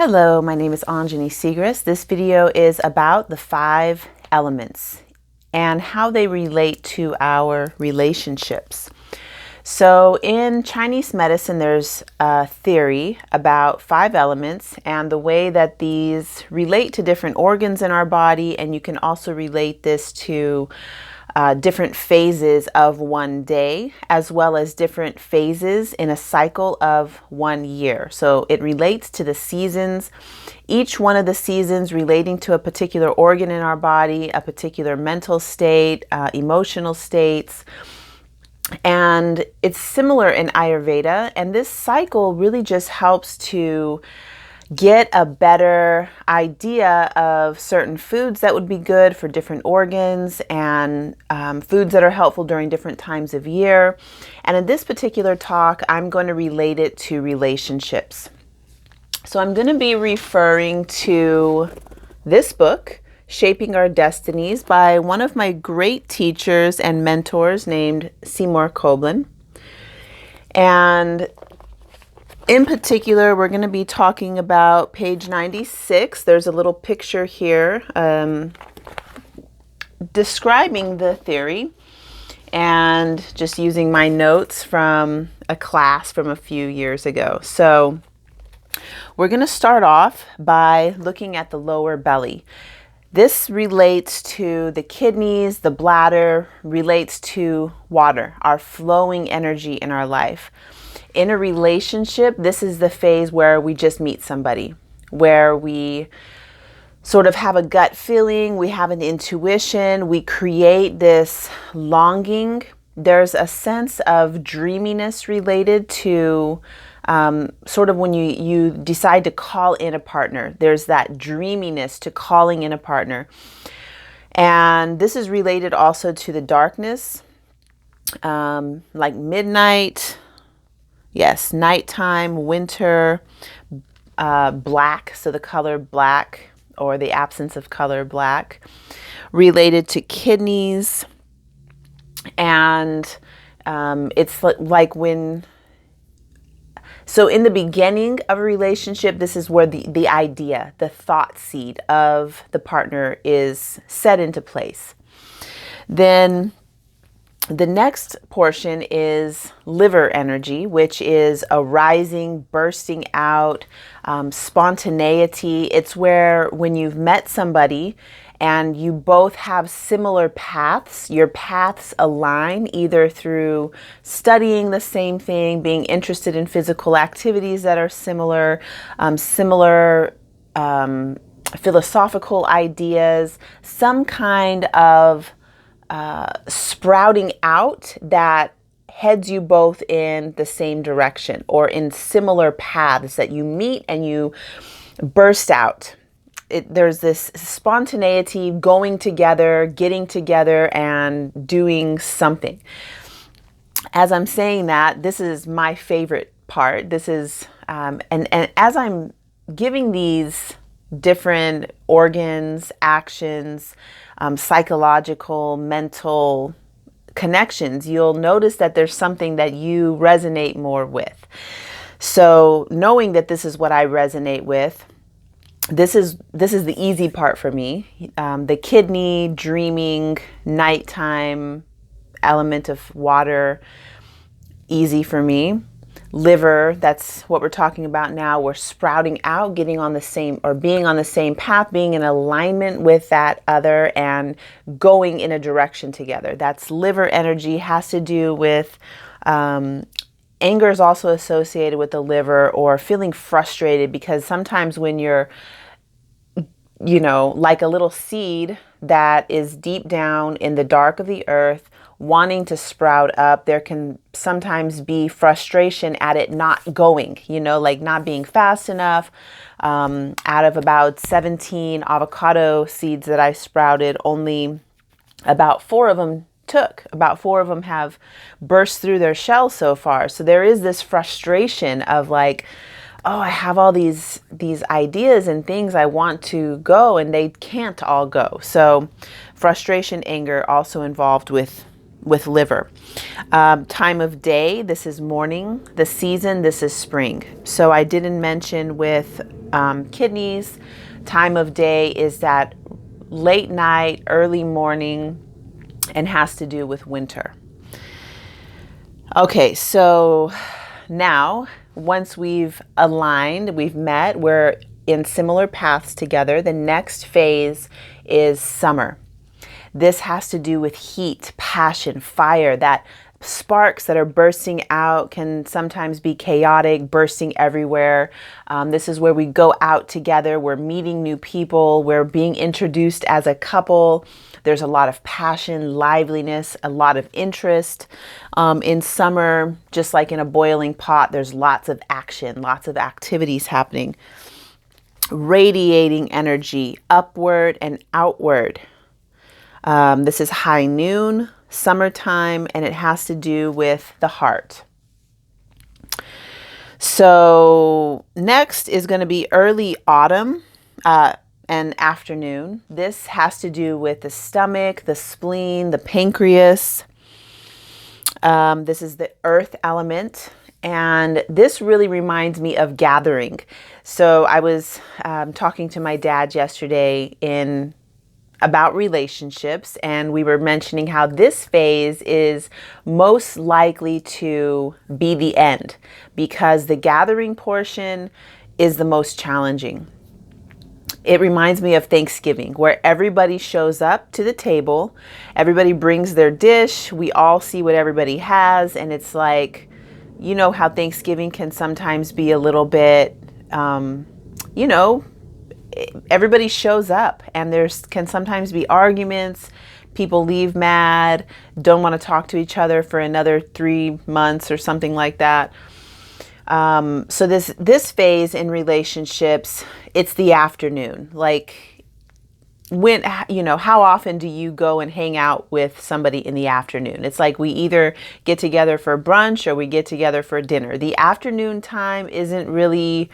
Hello, my name is Anjani Segrist. This video is about the 5 elements and how they relate to our relationships. So in Chinese medicine, there's a theory about 5 elements and the way that these relate to different organs in our body, and you can also relate this to different phases of one day, as well as different phases in a cycle of 1 year. So it relates to the seasons, each one of the seasons relating to a particular organ in our body, a particular mental state, emotional states. And it's similar in Ayurveda. And this cycle really just helps to get a better idea of certain foods that would be good for different organs and foods that are helpful during different times of year. And in this particular talk, I'm going to relate it to relationships. So I'm going to be referring to this book, Shaping Our Destinies, by one of my great teachers and mentors named Seymour Coblin. And in particular, we're going to be talking about page 96. There's a little picture here describing the theory and just using my notes from a class from a few years ago. So we're going to start off by looking at the lower belly. This relates to the kidneys, the bladder, relates to water, our flowing energy in our life. In a relationship, this is the phase where we just meet somebody, where we sort of have a gut feeling, we have an intuition, we create this longing. There's a sense of dreaminess related to sort of when you decide to call in a partner. There's that dreaminess to calling in a partner. And this is related also to the darkness, like midnight. Yes, nighttime, winter, black, so the color black or the absence of color black, related to kidneys. And it's like when, so in the beginning of a relationship, this is where the idea, the thought seed of the partner is set into place. Then the next portion is liver energy, which is a rising, bursting out, spontaneity. It's where when you've met somebody and you both have similar paths, your paths align either through studying the same thing, being interested in physical activities that are similar, philosophical ideas, some kind of sprouting out that heads you both in the same direction or in similar paths that you meet and you burst out. There's this spontaneity, going together, getting together and doing something. As I'm saying that, this is my favorite part. This is, and as I'm giving these different organs, actions, psychological, mental connections, you'll notice that there's something that you resonate more with. So knowing that this is what I resonate with, this is the easy part for me. The kidney, dreaming, nighttime, element of water, easy for me. Liver, that's what we're talking about now. We're sprouting out, getting on the same or being on the same path, being in alignment with that other and going in a direction together. That's liver energy, has to do with anger is also associated with the liver, or feeling frustrated because sometimes when you're, like a little seed that is deep down in the dark of the earth, wanting to sprout up, there can sometimes be frustration at it not going, like not being fast enough. Out of about 17 avocado seeds that I sprouted, only about 4 of them took. About 4 of them have burst through their shell so far. So there is this frustration of like, oh, I have all these ideas and things I want to go and they can't all go. So frustration, anger also involved with with liver. Time of day, this is morning. The season, this is spring. So I didn't mention with kidneys, time of day is that late night, early morning, and has to do with winter. Okay, so now once we've aligned, we've met, we're in similar paths together, the next phase is summer. This has to do with heat, passion, fire, that sparks that are bursting out can sometimes be chaotic, bursting everywhere. This is where we go out together. We're meeting new people. We're being introduced as a couple. There's a lot of passion, liveliness, a lot of interest. In summer, just like in a boiling pot, there's lots of action, lots of activities happening. Radiating energy upward and outward. This is high noon, summertime, and it has to do with the heart. So next is going to be early autumn and afternoon. This has to do with the stomach, the spleen, the pancreas. This is the earth element. And this really reminds me of gathering. So I was talking to my dad yesterday about relationships, and we were mentioning how this phase is most likely to be the end because the gathering portion is the most challenging. It reminds me of Thanksgiving, where everybody shows up to the table, everybody brings their dish, we all see what everybody has, and it's like, you know how Thanksgiving can sometimes be a little bit, everybody shows up and can sometimes be arguments. People leave mad, don't want to talk to each other for another 3 months or something like that. So this phase in relationships, it's the afternoon. Like how often do you go and hang out with somebody in the afternoon? It's like we either get together for brunch or we get together for dinner. The afternoon time isn't really,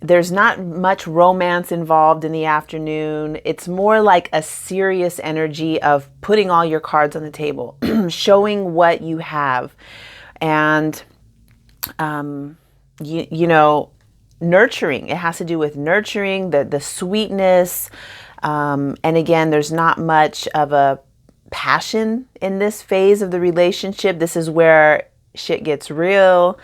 there's not much romance involved in the afternoon. It's more like a serious energy of putting all your cards on the table, showing what you have, and nurturing. It has to do with nurturing, the sweetness. And again, there's not much of a passion in this phase of the relationship. This is where shit gets real.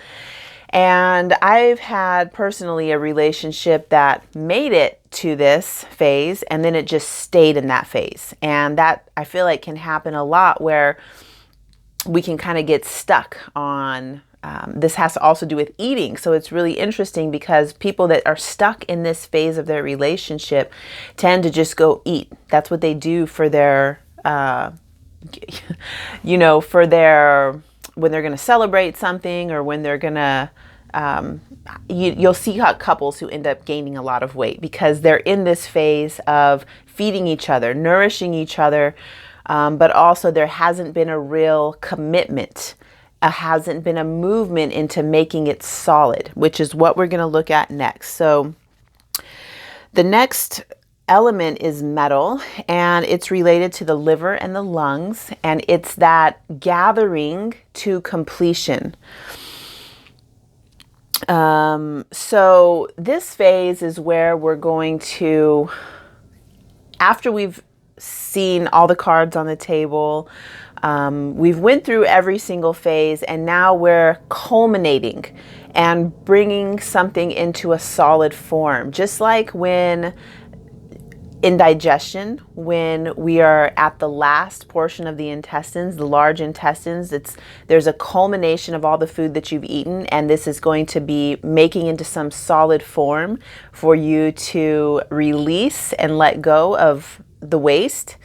And I've had personally a relationship that made it to this phase and then it just stayed in that phase. And that I feel like can happen a lot where we can kind of get stuck on, this has to also do with eating. So it's really interesting because people that are stuck in this phase of their relationship tend to just go eat. That's what they do for their, when they're going to celebrate something or when they're going to, you'll see how couples who end up gaining a lot of weight because they're in this phase of feeding each other, nourishing each other, but also there hasn't been a real commitment. Hasn't been a movement into making it solid, which is what we're going to look at next. So the next element is metal, and it's related to the liver and the lungs, and it's that gathering to completion. So this phase is where we're going to, after we've seen all the cards on the table, we've went through every single phase, and now we're culminating and bringing something into a solid form. Just like when in digestion, when we are at the last portion of the intestines, the large intestines, there's a culmination of all the food that you've eaten, and this is going to be making into some solid form for you to release and let go of the waste.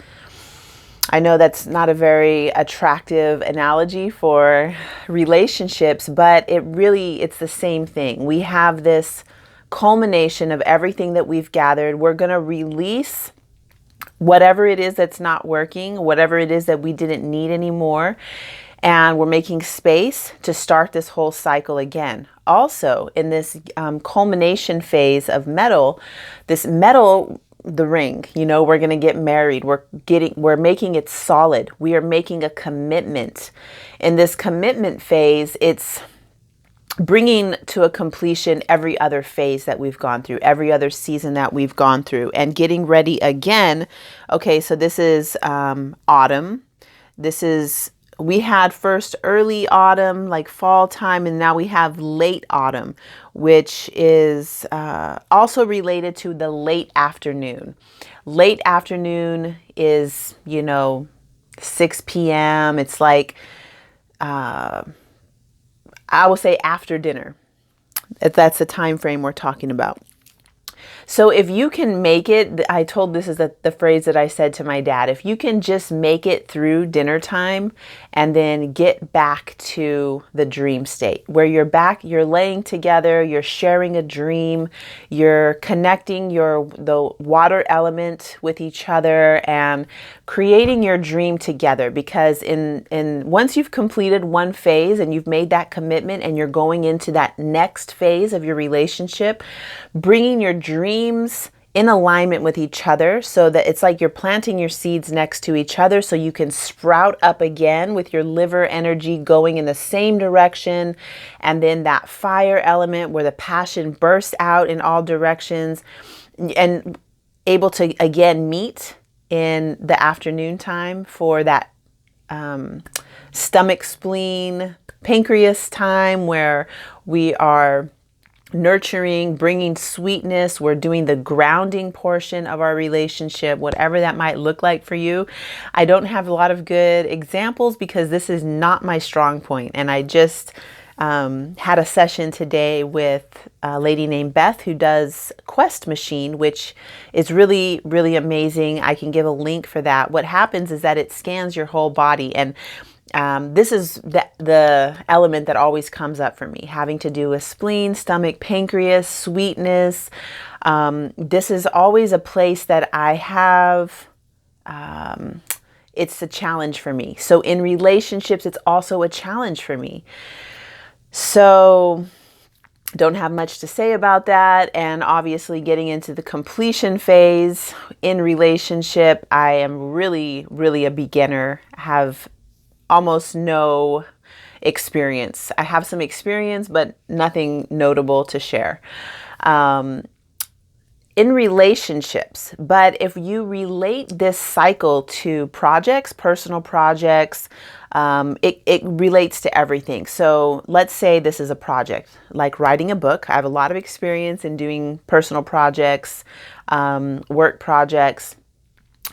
I know that's not a very attractive analogy for relationships, but it's the same thing. We have this culmination of everything that we've gathered. We're going to release whatever it is that's not working, whatever it is that we didn't need anymore, and we're making space to start this whole cycle again. Also, in this culmination phase of metal, this metal the ring. You know, we're going to get married. We're making it solid. We are making a commitment. In this commitment phase, it's bringing to a completion every other phase that we've gone through, every other season that we've gone through, and getting ready again. Okay, so this is autumn. We had first early autumn, like fall time, and now we have late autumn, which is also related to the late afternoon. Late afternoon is, 6 p.m. It's like, I will say after dinner, if that's the time frame we're talking about. So if you can make it, this is the phrase that I said to my dad, if you can just make it through dinner time and then get back to the dream state where you're laying together, you're sharing a dream, you're connecting the water element with each other and creating your dream together. Because once you've completed one phase and you've made that commitment and you're going into that next phase of your relationship, bringing your dreams in alignment with each other so that it's like you're planting your seeds next to each other so you can sprout up again with your liver energy going in the same direction. And then that fire element where the passion bursts out in all directions and able to again meet in the afternoon time for that stomach, spleen, pancreas time where we are nurturing, bringing sweetness. We're doing the grounding portion of our relationship, whatever that might look like for you. I don't have a lot of good examples because this is not my strong point. And I just had a session today with a lady named Beth who does Quest Machine, which is really, really amazing. I can give a link for that. What happens is that it scans your whole body, and this is the element that always comes up for me, having to do with spleen, stomach, pancreas, sweetness. This is always a place that I have, it's a challenge for me. So in relationships, it's also a challenge for me. So don't have much to say about that. And obviously getting into the completion phase in relationship, I am really, really a beginner, have almost no experience. I have some experience, but nothing notable to share. In relationships, but if you relate this cycle to projects, personal projects, it relates to everything. So let's say this is a project, like writing a book. I have a lot of experience in doing personal projects, work projects.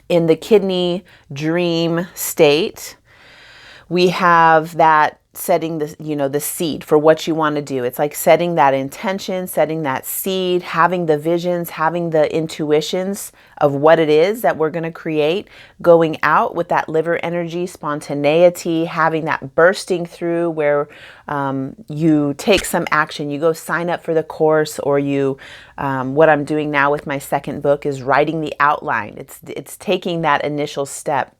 In the kidney dream state, we have that setting the seed for what you want to do. It's like setting that intention, setting that seed, having the visions, having the intuitions of what it is that we're going to create, going out with that liver energy, spontaneity, having that bursting through where you take some action, you go sign up for the course, or what I'm doing now with my second book is writing the outline. It's taking that initial step.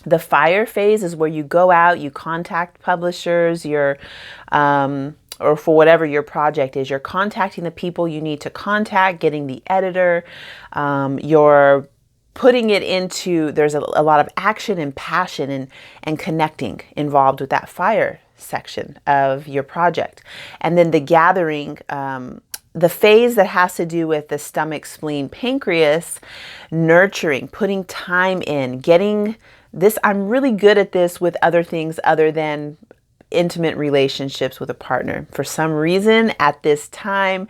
The fire phase is where you go out, you contact publishers, or for whatever your project is, you're contacting the people you need to contact, getting the editor, you're putting it into, there's a lot of action and passion and connecting involved with that fire section of your project. And then the gathering, the phase that has to do with the stomach, spleen, pancreas, nurturing, putting time in, getting this. I'm really good at this with other things other than intimate relationships with a partner. For some reason at this time,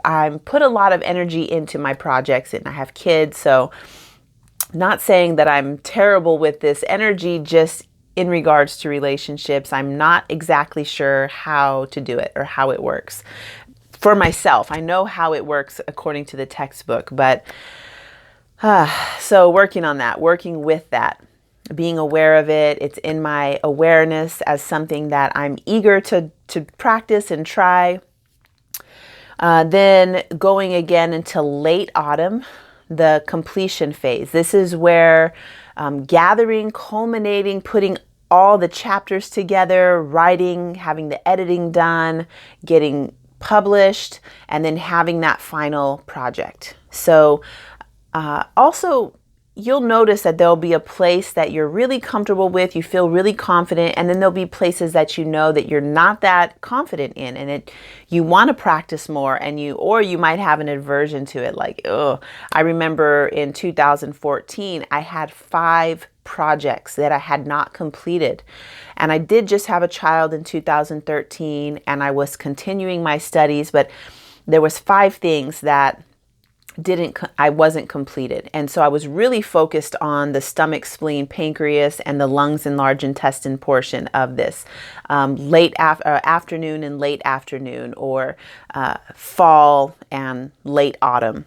I'm put a lot of energy into my projects, and I have kids. So not saying that I'm terrible with this energy, just in regards to relationships, I'm not exactly sure how to do it or how it works for myself. I know how it works according to the textbook, but so working on that, working with that, being aware of it. It's in my awareness as something that I'm eager to practice and try. Then going again into late autumn, the completion phase. This is where gathering, culminating, putting all the chapters together, writing, having the editing done, getting published, and then having that final project. So also, you'll notice that there'll be a place that you're really comfortable with, you feel really confident, and then there'll be places that you know that you're not that confident in, and you want to practice more, and you might have an aversion to it. Like, oh, I remember in 2014, I had 5 projects that I had not completed. And I did just have a child in 2013, and I was continuing my studies, but there was 5 things that I wasn't completed. And so I was really focused on the stomach, spleen, pancreas, and the lungs and large intestine portion of this. Afternoon and late afternoon, or fall and late autumn.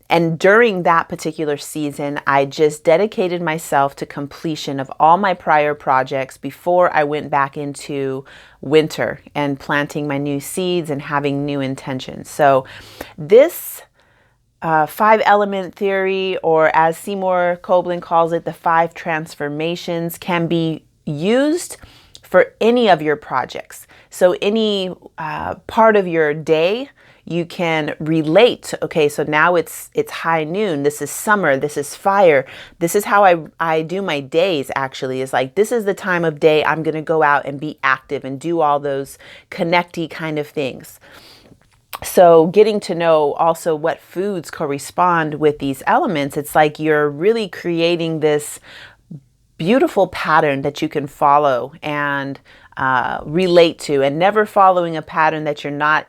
And during that particular season, I just dedicated myself to completion of all my prior projects before I went back into winter and planting my new seeds and having new intentions. So this 5-element theory, or as Seymour Coblin calls it, the 5 transformations, can be used for any of your projects. So any part of your day, you can relate. Okay, so now it's high noon. This is summer. This is fire. This is how I do my days. Actually, is like, this is the time of day I'm going to go out and be active and do all those connecty kind of things. So getting to know also what foods correspond with these elements, it's like you're really creating this beautiful pattern that you can follow and relate to, and never following a pattern that you're not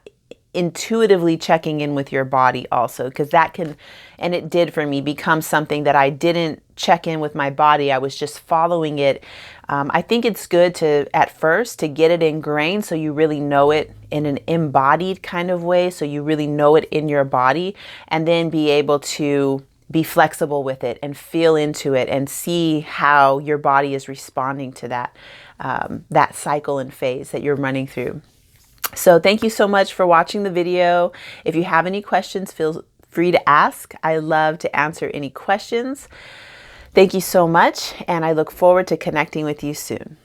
intuitively checking in with your body also, because that can, and it did for me, become something that I didn't check in with my body. I was just following it. I think it's good to, at first, to get it ingrained so you really know it in an embodied kind of way, so you really know it in your body, and then be able to be flexible with it and feel into it and see how your body is responding to that cycle and phase that you're running through. So thank you so much for watching the video. If you have any questions, feel free to ask. I love to answer any questions. Thank you so much, and I look forward to connecting with you soon.